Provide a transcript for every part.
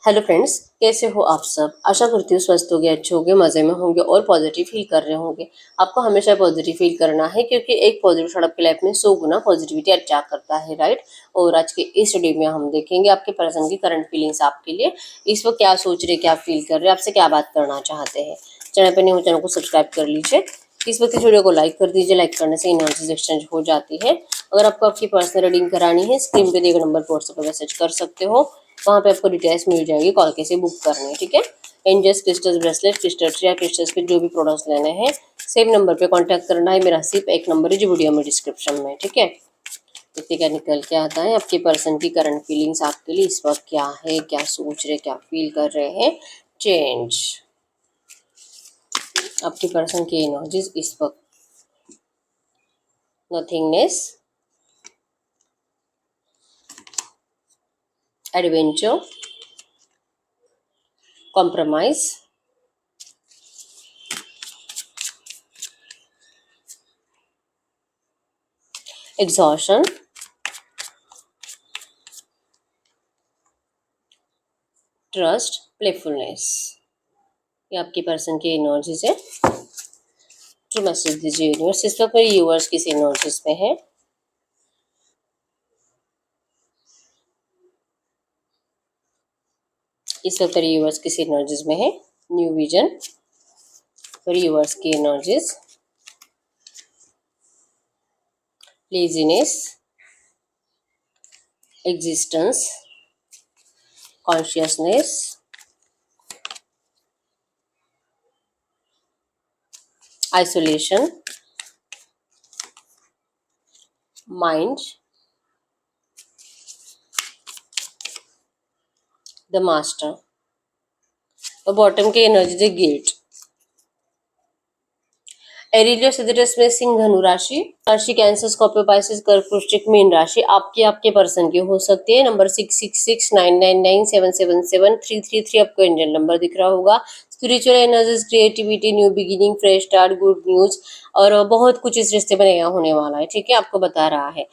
Hello friends, कैसे हो आप सब। आशा करती हूँ स्वस्थ होंगे, अच्छे होंगे, मज़े में होंगे और पॉजिटिव फील कर रहे होंगे। आपको हमेशा पॉजिटिव फील करना है क्योंकि एक पॉजिटिव थॉट आपकी लाइफ में 100 गुना पॉजिटिविटी अट्रैक्ट करता है, राइट। और आज के इस वीडियो में हम देखेंगे आपके पर्सन की करंट फीलिंग्स आपके लिए इस वक्त क्या सोच रहे, क्या फील कर रहे, आपसे क्या बात करना चाहते हैं। चैनल पर नहीं हो चैनल को सब्सक्राइब कर लीजिए। इस वक्त इस वीडियो को लाइक कर दीजिए। लाइक करने से एनर्जीज एक्सचेंज हो जाती है। अगर आपको आपकी पर्सनल रीडिंग करानी है, स्क्रीन पे दिए गए नंबर पर व्हाट्सएप पर मैसेज कर सकते हो। वहाँ पे आपको डिटेल्स मिल जाएगी, कॉल कैसे बुक करनी है, ठीक है। एंजल्स, क्रिस्टल्स, ब्रेसलेट, क्रिस्टल्स या क्रिस्टल्स के जो भी प्रोडक्ट्स लेने हैं सेम नंबर पे कांटेक्ट करना है। मेरा सिर्फ एक नंबर है जो वीडियो में डिस्क्रिप्शन में, ठीक है। देखते क्या निकल के आता है। आपके पर्सन की करंट फीलिंग्स आपके लिए इस वक्त क्या है, क्या सोच रहे, क्या फील कर रहे हैं। चेंज, आपके पर्सन की एनर्जीज इस वक्त। Nothingness, adventure, compromise, exhaustion, trust, playfulness. ये आपके पर्सन की एनर्जीज है। ट्रू मैसेज दीजिए यूनिवर्स। इस वक्त मेरे व्यूअर्स किस एनर्जीज में है। इस वक्त मेरे व्यूअर्स किस एनर्जीज में है। न्यू विजन, मेरे व्यूअर्स की energies. Laziness, existence, consciousness, isolation, mind, the master. और बॉटम के एनर्जीज है गिल्ट। एरिलियो सिद्धरस में सिंह धनु राशि, राशि कैंसर, स्कॉर्पियो, पाइसेस, कर्क, वृश्चिक, मीन राशि आपके पर्सन की हो सकती है। नंबर 666999777333 आपको इंडियन नंबर दिख रहा होगा। Spiritual energies, creativity, new beginning, fresh start, good news और बहुत कुछ इस रिश्ते में नया होने वाला है, ठीक है। आपको बता रहा है।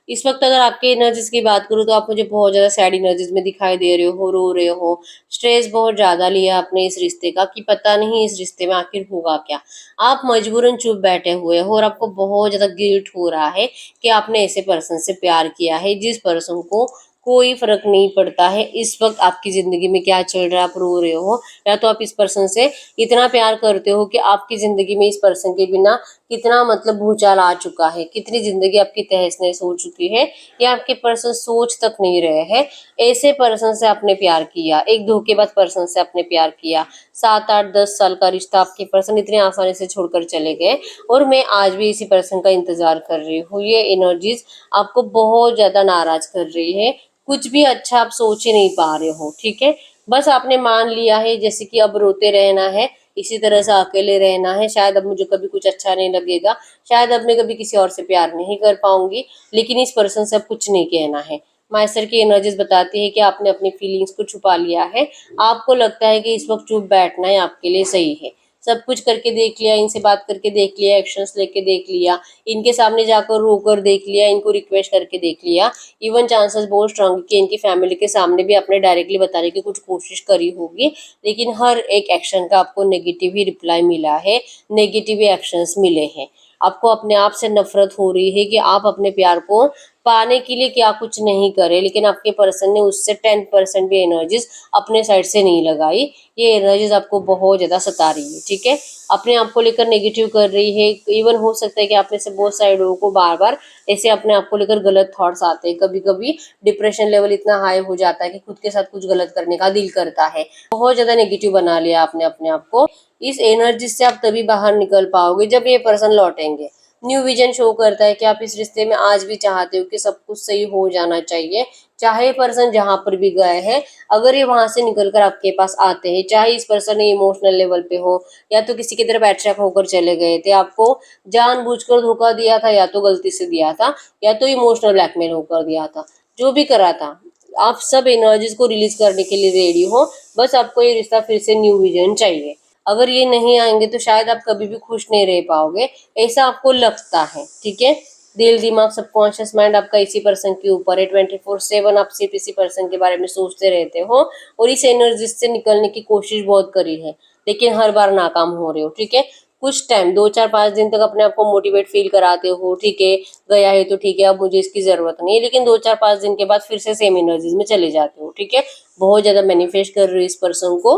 इस वक्त अगर आपके एनर्जीज की बात करूँ तो आप मुझे बहुत ज्यादा सैड एनर्जीज में दिखाई दे रहे हो, रो रहे हो, स्ट्रेस बहुत ज्यादा लिया आपने इस रिश्ते का कि पता नहीं इस रिश्ते में आखिर होगा क्या। आप मजबूरन चुप बैठे हुए हो और आपको बहुत ज्यादा गिल्ट हो रहा है कि आपने ऐसे पर्सन से प्यार किया है जिस पर्सन को कोई फर्क नहीं पड़ता है इस वक्त आपकी जिंदगी में क्या चल रहा है। आप रो रहे हो या तो आप इस पर्सन से इतना प्यार करते हो कि आपकी जिंदगी में इस पर्सन के बिना कितना मतलब भूचाल आ चुका है, कितनी जिंदगी आपकी तहस नहस हो चुकी है, या आपके पर्सन सोच तक नहीं रहे हैं। ऐसे पर्सन से आपने प्यार किया, एक धोखेबाज पर्सन से आपने प्यार किया। 7 8 10 साल का रिश्ता आपके पर्सन इतने आसानी से छोड़कर चले गए और मैं आज भी इसी पर्सन का इंतजार कर रही हूँ। ये एनर्जीज आपको बहुत ज्यादा नाराज कर रही है। कुछ भी अच्छा आप सोच ही नहीं पा रहे हो, ठीक है। बस आपने मान लिया है जैसे कि अब रोते रहना है, इसी तरह से अकेले रहना है। शायद अब मुझे कभी कुछ अच्छा नहीं लगेगा, शायद अब मैं कभी किसी और से प्यार नहीं कर पाऊंगी, लेकिन इस पर्सन से अब कुछ नहीं कहना है। मास्टर की एनर्जीज बताती है कि आपने अपनी फीलिंग्स को छुपा लिया है। आपको लगता है कि इस वक्त चुप बैठना है आपके लिए सही है। सब कुछ करके देख लिया, इनसे बात करके देख लिया, एक्शंस लेके देख लिया, इनके सामने जाकर रोकर देख लिया, इनको रिक्वेस्ट करके देख लिया। इवन चांसेस बहुत स्ट्रांग कि इनकी फैमिली के सामने भी आपने डायरेक्टली बताने की कुछ कोशिश करी होगी, लेकिन हर एक एक्शन का आपको नेगेटिव ही रिप्लाई मिला है, नेगेटिव एक्शंस मिले हैं। आपको अपने आप से नफरत हो रही है कि आप अपने प्यार को पाने के लिए क्या कुछ नहीं करे, लेकिन आपके पर्सन ने उससे 10% भी एनर्जीज अपने साइड से नहीं लगाई। ये एनर्जीज आपको बहुत ज्यादा सता रही है, ठीक है। अपने आप को लेकर नेगेटिव कर रही है। इवन हो सकता है कि आप में से बहुत सारे लोगों को बार बार ऐसे अपने आप को लेकर गलत थॉट्स आते हैं। कभी कभी डिप्रेशन लेवल इतना हाई हो जाता है कि खुद के साथ कुछ गलत करने का दिल करता है। बहुत ज्यादा नेगेटिव बना लिया आपने अपने आप को। इस एनर्जी से आप तभी बाहर निकल पाओगे जब ये पर्सन लौटेंगे। न्यू विजन शो करता है कि आप इस रिश्ते में आज भी चाहते हो कि सब कुछ सही हो जाना चाहिए। चाहे पर्सन जहां पर भी गए हैं, अगर ये वहां से निकलकर आपके पास आते हैं, चाहे इस पर्सन ने इमोशनल लेवल पे हो या तो किसी की तरफ अट्रैक्ट होकर चले गए थे, आपको जानबूझकर धोखा दिया था या तो गलती से दिया था, या तो इमोशनल ब्लैकमेल होकर दिया था, जो भी करा था, आप सब एनर्जीज को रिलीज करने के लिए रेडी हो। बस आपको ये रिश्ता फिर से न्यू विजन चाहिए। अगर ये नहीं आएंगे तो शायद आप कभी भी खुश नहीं रह पाओगे, ऐसा आपको लगता है, ठीक है। दिल दिमाग सबकॉन्शियस माइंड आपका इसी पर्सन के ऊपर है, 24/7 आप सिर्फ इसी पर्सन के बारे में सोचते रहते हो और इस एनर्जी से निकलने की कोशिश बहुत करी है, लेकिन हर बार नाकाम हो रहे हो। ठीक है, कुछ टाइम 2 4 5 दिन तक अपने आप को मोटिवेट फील कराते हो, ठीक है गया है तो ठीक है, अब मुझे इसकी जरूरत नहीं है, लेकिन 2 4 5 दिन के बाद फिर से सेम एनर्जीज में चले जाते हो। ठीक है, बहुत ज्यादा मैनिफेस्ट कर रहे हो इस पर्सन को,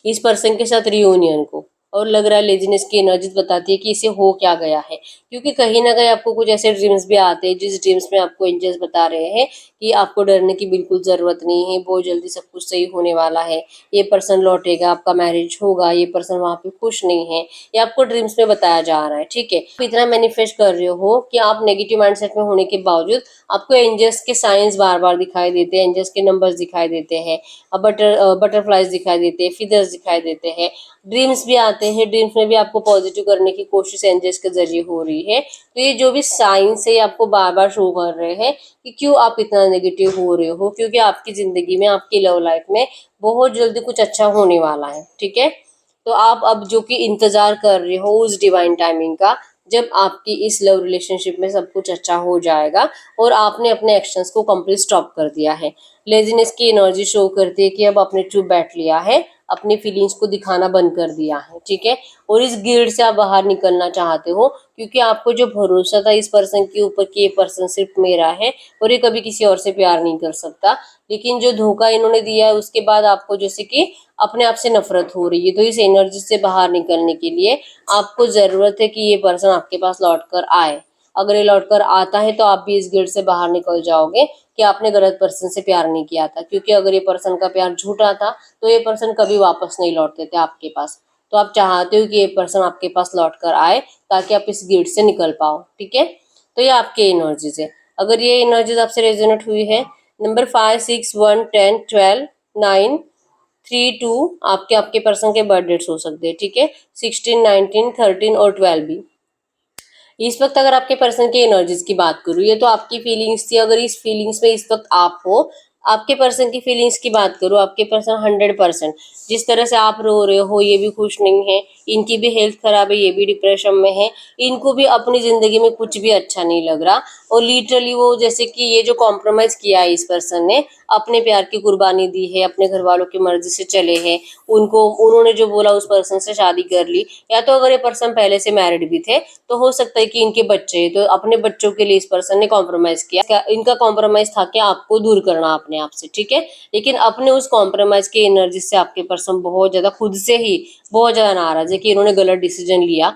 इस पर्सन के साथ रियूनियन को, और लग रहा है लेजीनेस की एनर्जी बताती है कि इसे हो क्या गया है, क्योंकि कहीं ना कहीं आपको कुछ ऐसे ड्रीम्स भी आते हैं जिस ड्रीम्स में आपको एंजल्स बता रहे हैं कि आपको डरने की बिल्कुल जरूरत नहीं है, बहुत जल्दी सब कुछ सही होने वाला है, ये पर्सन लौटेगा, आपका मैरिज होगा, ये पर्सन वहां पे खुश नहीं है, ये आपको ड्रीम्स में बताया जा रहा है। ठीक है, आप इतना मैनिफेस्ट कर रहे हो कि आप नेगेटिव माइंडसेट में होने के बावजूद आपको एंजल्स के साइंस बार बार दिखाई देते हैं, एंजल्स के नंबर्स दिखाई देते हैं, बटरफ्लाइज दिखाई देते हैं, फिदर्स दिखाई देते हैं, ड्रीम्स भी आते हैं, ड्रीम्स में भी आपको पॉजिटिव करने की कोशिश एंजल्स के जरिए हो रही है। तो ये जो भी साइंस है आपको बार बार शो कर रहे हैं कि क्यों आप इतना नेगेटिव हो रहे हो, क्योंकि आपकी जिंदगी में, आपकी लव लाइफ में बहुत जल्दी कुछ अच्छा होने वाला है। ठीक है, तो आप अब जो कि इंतजार कर रहे हो उस डिवाइन टाइमिंग का, जब आपकी इस लव रिलेशनशिप में सब कुछ अच्छा हो जाएगा और आपने अपने एक्शंस को कंप्लीट स्टॉप कर दिया है। लेजीनेस की एनर्जी शो करती है कि अब आपने चुप बैठ लिया है, अपनी फीलिंग्स को दिखाना बंद कर दिया है। ठीक है, और इस गिल्ड से आप बाहर निकलना चाहते हो, क्योंकि आपको जो भरोसा था इस पर्सन के ऊपर कि ये पर्सन सिर्फ मेरा है और ये कभी किसी और से प्यार नहीं कर सकता, लेकिन जो धोखा इन्होंने दिया है उसके बाद आपको जैसे कि अपने आप से नफरत हो रही है। तो इस एनर्जी से बाहर निकलने के लिए आपको जरूरत है कि ये पर्सन आपके पास लौट कर आए। अगर ये लौट कर आता है तो आप भी इस गिल्ड से बाहर निकल जाओगे कि आपने गलत पर्सन से प्यार नहीं किया था, क्योंकि अगर ये पर्सन का प्यार झूठा था तो ये पर्सन कभी वापस नहीं लौटते थे आपके पास। तो आप चाहते हो कि ये पर्सन आपके पास लौट कर आए ताकि आप इस गिल्ड से निकल पाओ। ठीक है, तो ये आपके एनर्जीज है। अगर ये एनर्जीज आपसे रेजोनेट हुई है, नंबर 5 6 1 10 12 9 3 2 आपके आपके पर्सन के बर्थ डेट्स हो सकते हैं। ठीक है, 16 19 13 और 12 भी। इस वक्त अगर आपके पर्सन की एनर्जीज की बात करूँ, ये तो आपकी फीलिंग्स थी, अगर इस फीलिंग्स में इस वक्त आप हो, आपके पर्सन की फीलिंग्स की बात करूँ, आपके पर्सन 100% जिस तरह से आप रो रहे हो, ये भी खुश नहीं है, इनकी भी हेल्थ खराब है, ये भी डिप्रेशन में है, इनको भी अपनी जिंदगी में कुछ भी अच्छा नहीं लग रहा, और लिटरली वो जैसे कि ये जो कॉम्प्रोमाइज किया है इस पर्सन ने, अपने प्यार की कुर्बानी दी है, अपने घर वालों की मर्जी से चले हैं, उनको उन्होंने जो बोला उस पर्सन से शादी कर ली, या तो अगर ये पर्सन पहले से मैरिड भी थे तो हो सकता है कि इनके बच्चे हैं, तो अपने बच्चों के लिए इस पर्सन ने कॉम्प्रोमाइज किया। इनका कॉम्प्रोमाइज था कि आपको दूर करना अपने आप से। ठीक है, लेकिन अपने उस कॉम्प्रोमाइज की एनर्जी से आपके पर्सन बहुत ज्यादा खुद से ही बहुत ज्यादा नाराज है कि इन्होंने गलत डिसीजन लिया।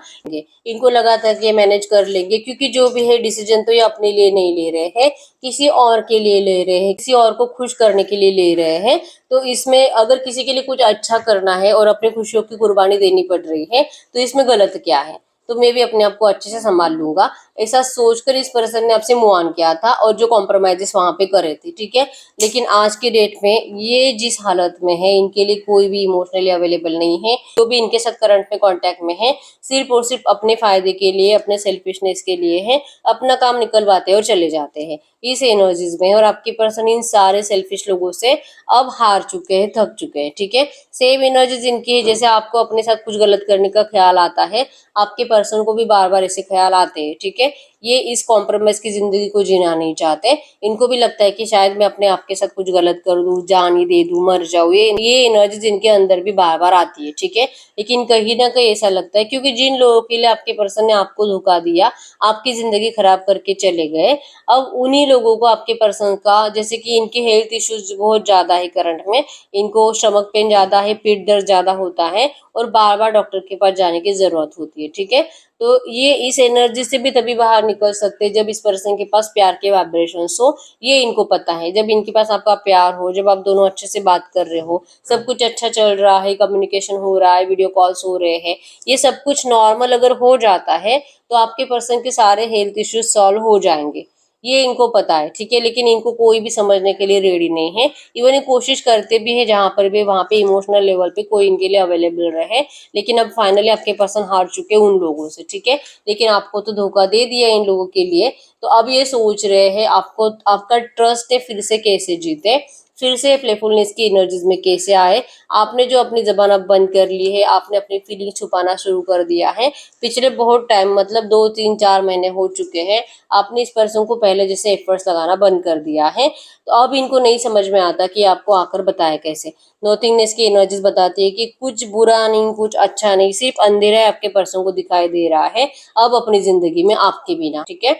इनको लगा था कि ये मैनेज कर लेंगे, क्योंकि जो भी है डिसीजन तो ये अपने लिए नहीं ले रहे हैं, किसी और के लिए ले रहे हैं, किसी और को खुश करने के लिए ले रहे हैं। तो इसमें अगर किसी के लिए कुछ अच्छा करना है और अपनी खुशियों की कुर्बानी देनी पड़ रही है तो इसमें गलत क्या है, तो मैं भी अपने आप को अच्छे से संभाल लूंगा, ऐसा सोचकर इस पर्सन ने आपसे मूव ऑन किया था और जो कॉम्प्रोमाइजेस वहां पे करे थे। ठीक है, लेकिन आज के डेट में ये जिस हालत में है, इनके लिए कोई भी इमोशनली अवेलेबल नहीं है, जो भी इनके साथ करंट में कांटेक्ट में है सिर्फ और सिर्फ अपने फायदे के लिए, अपने सेल्फिशनेस के लिए है, अपना काम निकलवाते हैं और चले जाते हैं इस एनर्जीज में। और आपके पर्सन इन सारे सेल्फिश लोगों से अब हार चुके हैं, थक चुके हैं। ठीक है, सेम एनर्जीज इनकी है, जैसे आपको अपने साथ कुछ गलत करने का ख्याल आता है, आपके पर्सन को भी बार बार ऐसे ख्याल आते हैं। ठीक है, ये इस कॉम्प्रोमाइज की जिंदगी को जीना नहीं चाहते, इनको भी लगता है कि शायद मैं अपने आप के साथ कुछ गलत कर दूं, जान ही दे दूं, मर जाऊं, ये एनर्जीज इनके अंदर भी बार बार आती है। ठीक है, लेकिन कहीं ना कहीं ऐसा लगता है क्योंकि जिन लोगों के लिए आपके पर्सन ने आपको धोखा दिया, आपकी जिंदगी खराब करके चले गए, अब उन्हीं लोगों को आपके पर्सन का, जैसे कि इनके हेल्थ इश्यूज बहुत ज्यादा है करंट में, इनको स्टमक पेन ज्यादा है, पेट दर्द ज्यादा होता है और बार बार डॉक्टर के पास जाने की जरूरत होती है। ठीक है, तो ये इस एनर्जी से भी तभी बाहर निकल सकते हैं जब इस पर्सन के पास प्यार के वाइब्रेशंस हो, ये इनको पता है। जब इनके पास आपका प्यार हो, जब आप दोनों अच्छे से बात कर रहे हो, सब कुछ अच्छा चल रहा है, कम्युनिकेशन हो रहा है, वीडियो कॉल्स हो रहे हैं, ये सब कुछ नॉर्मल अगर हो जाता है तो आपके पर्सन के सारे हेल्थ इश्यूज सॉल्व हो जाएंगे, ये इनको पता है। ठीक है, लेकिन इनको कोई भी समझने के लिए रेडी नहीं है, इवन ये कोशिश करते भी है जहां पर भी, वहां पे इमोशनल लेवल पे कोई इनके लिए अवेलेबल रहे, लेकिन अब फाइनली आपके पर्सन हार चुके उन लोगों से। ठीक है, लेकिन आपको तो धोखा दे दिया इन लोगों के लिए, तो अब ये सोच रहे हैं आपको, आपका ट्रस्ट है फिर से कैसे जीते, फिर से प्लेफुलनेस की एनर्जीज में कैसे आए। आपने जो अपनी जबान अब बंद कर ली है, आपने अपनी फीलिंग छुपाना शुरू कर दिया है। पिछले बहुत टाइम मतलब 2 3 4 महीने हो चुके हैं, आपने इस पर्सन को पहले जैसे एफर्ट्स लगाना बंद कर दिया है। तो अब इनको नहीं समझ में आता कि आपको आकर बताए कैसे। नोथिंगनेस की एनर्जीज बताती है कि कुछ बुरा नहीं, कुछ अच्छा नहीं, सिर्फ अंधेरा आपके पर्सन को दिखाई दे रहा है अब अपनी जिंदगी में आपके बिना। ठीक है,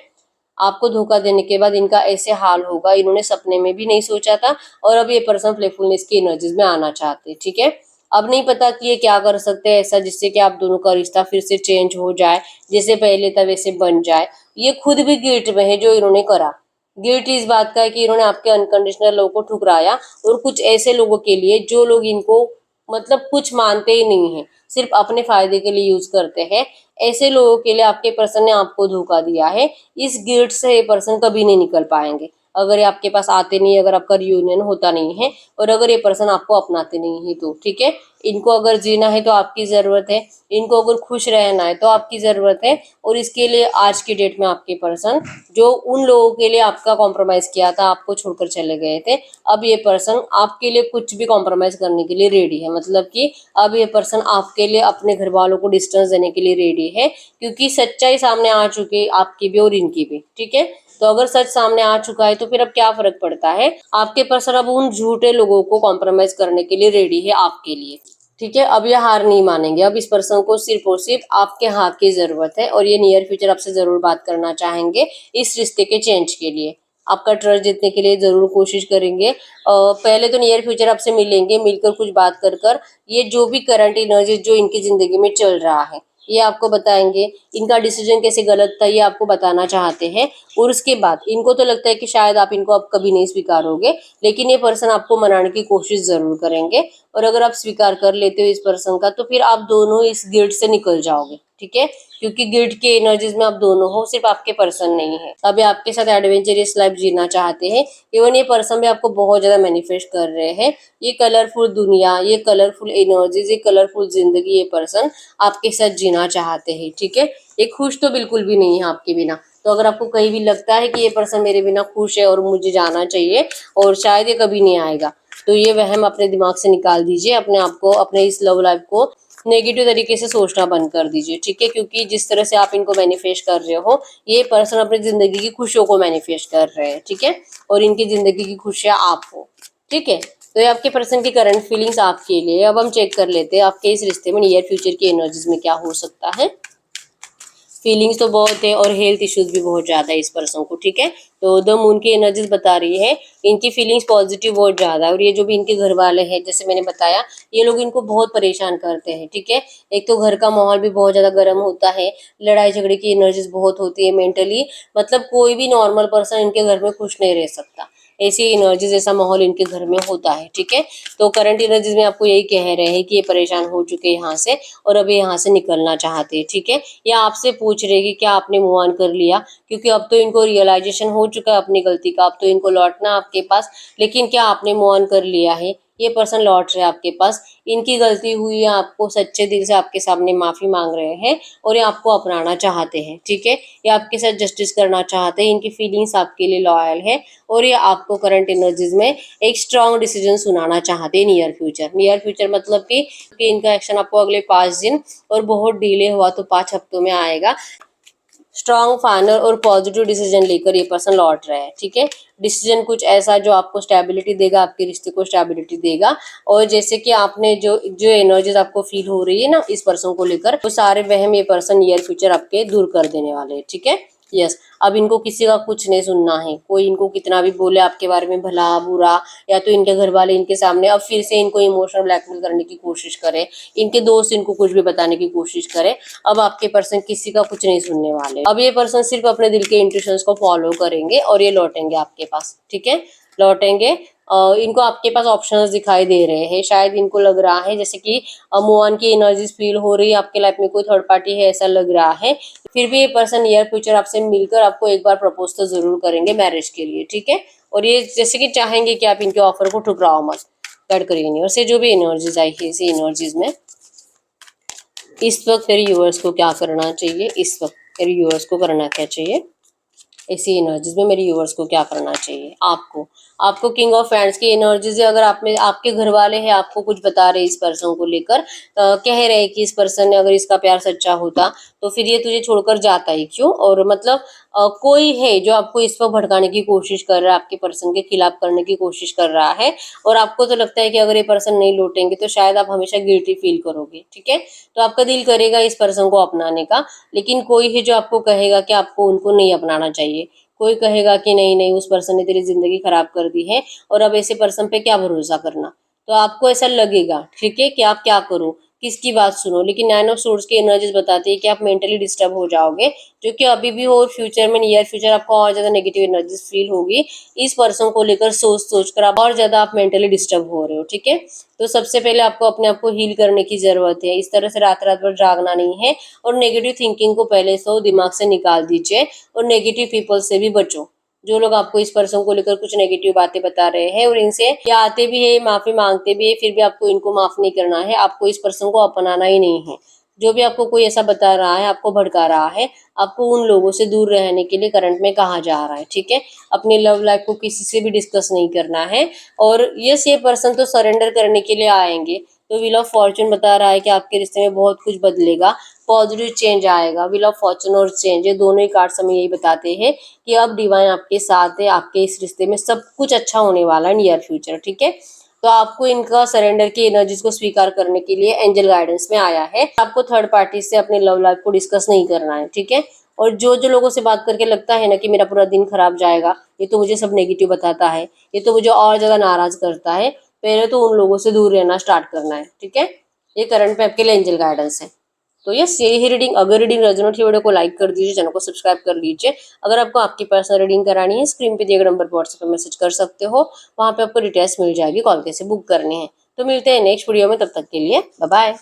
आपको धोखा देने के बाद इनका ऐसे हाल होगा, इन्होंने सपने में भी नहीं सोचा था। और अब ये पर्सन प्लेफुलनेस की एनर्जीज में आना चाहते हैं। ठीक है, अब नहीं पता कि ये क्या कर सकते हैं ऐसा जिससे कि आप दोनों का रिश्ता फिर से चेंज हो जाए, जैसे पहले था वैसे बन जाए। ये खुद भी गिल्ट में है जो इन्होंने करा। गिल्ट इस बात का है कि इन्होंने आपके अनकंडीशनल लोगों को ठुकराया, और कुछ ऐसे लोगों के लिए जो लोग इनको मतलब कुछ मानते ही नहीं है, सिर्फ अपने फायदे के लिए यूज करते हैं। ऐसे लोगों के लिए आपके पर्सन ने आपको धोखा दिया है। इस गिल्ट से ये पर्सन कभी नहीं निकल पाएंगे अगर ये आपके पास आते नहीं, अगर आपका रियूनियन होता नहीं है, और अगर ये पर्सन आपको अपनाते नहीं है तो। ठीक है, इनको अगर जीना है तो आपकी जरूरत है, इनको अगर खुश रहना है तो आपकी जरूरत है। और इसके लिए आज की डेट में आपके पर्सन जो उन लोगों के लिए आपका कॉम्प्रोमाइज किया था, आपको छोड़कर चले गए थे, अब ये पर्सन आपके लिए कुछ भी कॉम्प्रोमाइज करने के लिए रेडी है। मतलब कि अब ये पर्सन आपके लिए अपने घर वालों को डिस्टेंस देने के लिए रेडी है, क्योंकि सच्चाई सामने आ चुकी है आपकी भी और इनकी भी। ठीक है, तो अगर सच सामने आ चुका है तो फिर अब क्या फर्क पड़ता है। आपके पर्सन अब उन झूठे लोगों को कॉम्प्रोमाइज करने के लिए रेडी है आपके लिए। ठीक है, अब ये हार नहीं मानेंगे। अब इस पर्सन को सिर्फ और सिर्फ आपके हाथ की जरूरत है, और ये नियर फ्यूचर आपसे जरूर बात करना चाहेंगे इस रिश्ते के चेंज के लिए। आपका ट्रस्ट जीतने के लिए जरूर कोशिश करेंगे। पहले तो नियर फ्यूचर आपसे मिलेंगे, मिलकर कुछ बात कर ये जो भी करंट एनर्जी जो इनकी जिंदगी में चल रहा है ये आपको बताएंगे। इनका डिसीजन कैसे गलत था ये आपको बताना चाहते हैं। और उसके बाद इनको तो लगता है कि शायद आप इनको अब कभी नहीं स्वीकारोगे, लेकिन ये पर्सन आपको मनाने की कोशिश जरूर करेंगे। और अगर आप स्वीकार कर लेते हो इस पर्सन का तो फिर आप दोनों इस गिल्ट से निकल जाओगे। ठीक है, क्योंकि गिल्ट के एनर्जीज में आप दोनों हो, सिर्फ आपके पर्सन नहीं है। अब ये आपके साथ एडवेंचरस लाइफ जीना चाहते हैं। इवन ये पर्सन भी आपको बहुत ज्यादा मैनिफेस्ट कर रहे हैं। ये कलरफुल दुनिया, ये कलरफुल एनर्जीज, ये कलरफुल जिंदगी ये पर्सन आपके साथ जीना चाहते हैं। ठीक है, ये खुश तो बिल्कुल भी नहीं है आपके बिना। तो अगर आपको कहीं भी लगता है कि ये पर्सन मेरे बिना खुश है और मुझे जाना चाहिए और शायद ये कभी नहीं आएगा, तो ये वहम अपने दिमाग से निकाल दीजिए। अपने आप को, अपने इस लव लाइफ को नेगेटिव तरीके से सोचना बंद कर दीजिए। ठीक है, क्योंकि जिस तरह से आप इनको मैनिफेस्ट कर रहे हो, ये पर्सन अपनी जिंदगी की खुशियों को मैनिफेस्ट कर रहे हैं। ठीक है, और इनकी जिंदगी की खुशियां आप हो। ठीक है, तो ये आपके पर्सन की करंट फीलिंग्स आपके लिए। अब हम चेक कर लेते हैं आपके इस रिश्ते में नियर फ्यूचर की एनर्जीज में क्या हो सकता है। फीलिंग्स तो बहुत है और हेल्थ इश्यूज भी बहुत ज्यादा है इस पर्सन को। ठीक है, तो द मून की एनर्जीज बता रही है इनकी फीलिंग्स पॉजिटिव बहुत ज्यादा है। और ये जो भी इनके घर वाले हैं, जैसे मैंने बताया, ये लोग इनको बहुत परेशान करते हैं। ठीक है, एक तो घर का माहौल भी बहुत ज्यादा गर्म होता है, लड़ाई झगड़े की एनर्जीज बहुत होती है मेंटली। मतलब कोई भी नॉर्मल पर्सन इनके घर में खुश नहीं रह सकता, ऐसी एनर्जीज, ऐसा माहौल इनके घर में होता है। ठीक है, तो करंट एनर्जीज में आपको यही कह रहे हैं कि ये परेशान हो चुके हैं यहाँ से, और अभी यहाँ से निकलना चाहते हैं। ठीक है, या आपसे पूछ रहे कि क्या आपने मूव ऑन कर लिया, क्योंकि अब तो इनको रियलाइजेशन हो चुका है अपनी गलती का। अब तो इनको लौटना आपके पास, लेकिन क्या आपने मूव ऑन कर लिया है। ये पर्सन लौट रहे हैं आपके पास, इनकी गलती हुई है, आपको सच्चे दिल से आपके सामने माफी मांग रहे हैं, और ये आपको अपनाना चाहते हैं। ठीक है, ये आपके साथ जस्टिस करना चाहते हैं, इनकी फीलिंग्स आपके लिए लॉयल है, और ये आपको करंट एनर्जीज में एक स्ट्रॉन्ग डिसीजन सुनाना चाहते हैं नियर फ्यूचर। नियर फ्यूचर मतलब कि इनका एक्शन आपको अगले 5 दिन, और बहुत डिले हुआ तो 5 हफ्तों में आएगा। स्ट्रॉन्ग, फाइनल और पॉजिटिव डिसीजन लेकर ये पर्सन लौट रहा है। ठीक है, डिसीजन कुछ ऐसा जो आपको स्टेबिलिटी देगा, आपके रिश्ते को स्टेबिलिटी देगा। और जैसे कि आपने जो जो एनर्जीज आपको फील हो रही है ना इस पर्सन को लेकर, वो सारे वहम ये पर्सन नियर फ्यूचर आपके दूर कर देने वाले हैं। ठीक है, यस, अब इनको किसी का कुछ नहीं सुनना है। कोई इनको कितना भी बोले आपके बारे में, भला बुरा, या तो इनके घर वाले इनके सामने अब फिर से इनको इमोशनल ब्लैकमेल करने की कोशिश करे, इनके दोस्त इनको कुछ भी बताने की कोशिश करे, अब आपके पर्सन किसी का कुछ नहीं सुनने वाले। अब ये पर्सन सिर्फ अपने दिल के इंट्यूशंस को फॉलो करेंगे और ये लौटेंगे आपके पास। ठीक है, लौटेंगे। इनको आपके पास ऑप्शंस दिखाई दे रहे हैं। शायद इनको लग रहा है जैसे कि मोहन की एनर्जीज फील हो रही है, आपके लाइफ में कोई थर्ड पार्टी है ऐसा लग रहा है। फिर भी ये पर्सन नियर फ्यूचर आपसे मिलकर आपको एक बार प्रपोज तो जरूर करेंगे मैरिज के लिए। ठीक है, और ये जैसे कि चाहेंगे कि आप इनके ऑफर को ठुकराओ मत। गॉड यूनिवर्स से जो भी एनर्जीज आई है इसी एनर्जीज में इस वक्त मेरे व्यूअर्स को क्या करना चाहिए, इस वक्त मेरे व्यूअर्स को करना क्या चाहिए। ऐसी एनर्जीज में मेरे व्यूअर्स को क्या करना चाहिए? आपको किंग ऑफ हैंड्स की एनर्जीज है। अगर आप में आपके घर वाले हैं आपको कुछ बता रहे हैं इस पर्सन को लेकर, कह रहे हैं कि इस पर्सन ने अगर इसका प्यार सच्चा होता तो फिर ये तुझे छोड़कर जाता ही क्यों? और मतलब कोई है जो आपको इस पर भड़काने की कोशिश कर रहा है, आपके पर्सन के खिलाफ करने की कोशिश कर रहा है, और आपको तो लगता है कि अगर ये पर्सन नहीं लौटेंगे तो शायद आप हमेशा गिल्टी फील करोगे, ठीक है? तो आपका दिल करेगा इस पर्सन को अपनाने का, लेकिन कोई है जो आपको कहेगा कि आपको उनको नहीं अपनाना चाहिए। कोई कहेगा कि नहीं नहीं, उस पर्सन ने तेरी जिंदगी खराब कर दी है और अब ऐसे पर्सन पे क्या भरोसा करना। तो आपको ऐसा लगेगा, ठीक है, कि आप क्या करो, किसकी बात सुनो। लेकिन 9 ऑफ सोर्ड्स की एनर्जीज बताती है कि आप मेंटली डिस्टर्ब हो जाओगे, जो कि अभी भी हो और फ्यूचर में, नियर फ्यूचर आपको और ज्यादा नेगेटिव एनर्जीज फील होगी। इस पर्सन को लेकर सोच सोच कर आप और ज्यादा आप मेंटली डिस्टर्ब हो रहे हो, ठीक है? तो सबसे पहले आपको अपने आप को हील करने की जरूरत है। इस तरह से रात रात भर जागना नहीं है, और नेगेटिव थिंकिंग को पहले से दिमाग से निकाल दीजिए, और नेगेटिव पीपल से भी बचो। जो लोग आपको इस पर्सन को लेकर कुछ नेगेटिव बातें बता रहे हैं और इनसे या आते भी है, माफी मांगते भी है, फिर भी आपको इनको माफ नहीं करना है। आपको इस पर्सन को अपनाना ही नहीं है। जो भी आपको कोई ऐसा बता रहा है, आपको भड़का रहा है, आपको उन लोगों से दूर रहने के लिए करंट में कहा जा रहा है, ठीक है? अपनी लव लाइफ को किसी से भी डिस्कस नहीं करना है। और यस, ये पर्सन तो सरेंडर करने के लिए आएंगे। तो व्हील ऑफ फॉर्चून बता रहा है कि आपके रिश्ते में बहुत कुछ बदलेगा, पॉजिटिव चेंज आएगा। व्हील ऑफ फॉर्चून और चेंज, ये दोनों ही कार्ड्स हमें यही बताते हैं कि अब डिवाइन आपके साथ है, आपके इस रिश्ते में सब कुछ अच्छा होने वाला है नियर फ्यूचर, ठीक है? तो आपको इनका सरेंडर की एनर्जीज को स्वीकार करने के लिए एंजल गाइडेंस में आया है। आपको थर्ड पार्टी से अपनी लव लाइफ को डिस्कस नहीं करना है, ठीक है? और जो जो लोगों से बात करके लगता है ना कि मेरा पूरा दिन खराब जाएगा, ये तो मुझे सब नेगेटिव बताता है, ये तो मुझे और ज्यादा नाराज करता है, पहले तो उन लोगों से दूर रहना स्टार्ट करना है, ठीक है? ये करंट में आपके लिए एंजल गाइडेंस है। तो यस, यही ही रीडिंग। अगर रीडिंग रेजोनेट की वीडियो को लाइक कर दीजिए, चैनल को सब्सक्राइब कर लीजिए। अगर आपको आपकी पर्सनल रीडिंग करानी है, स्क्रीन पे दिए गए नंबर पर व्हाट्सएप पे मैसेज कर सकते हो, वहां पे आपको डिटेल्स मिल जाएगी, कॉल कैसे बुक करनी है। तो मिलते हैं नेक्स्ट वीडियो में, तब तक के लिए बाय बाय।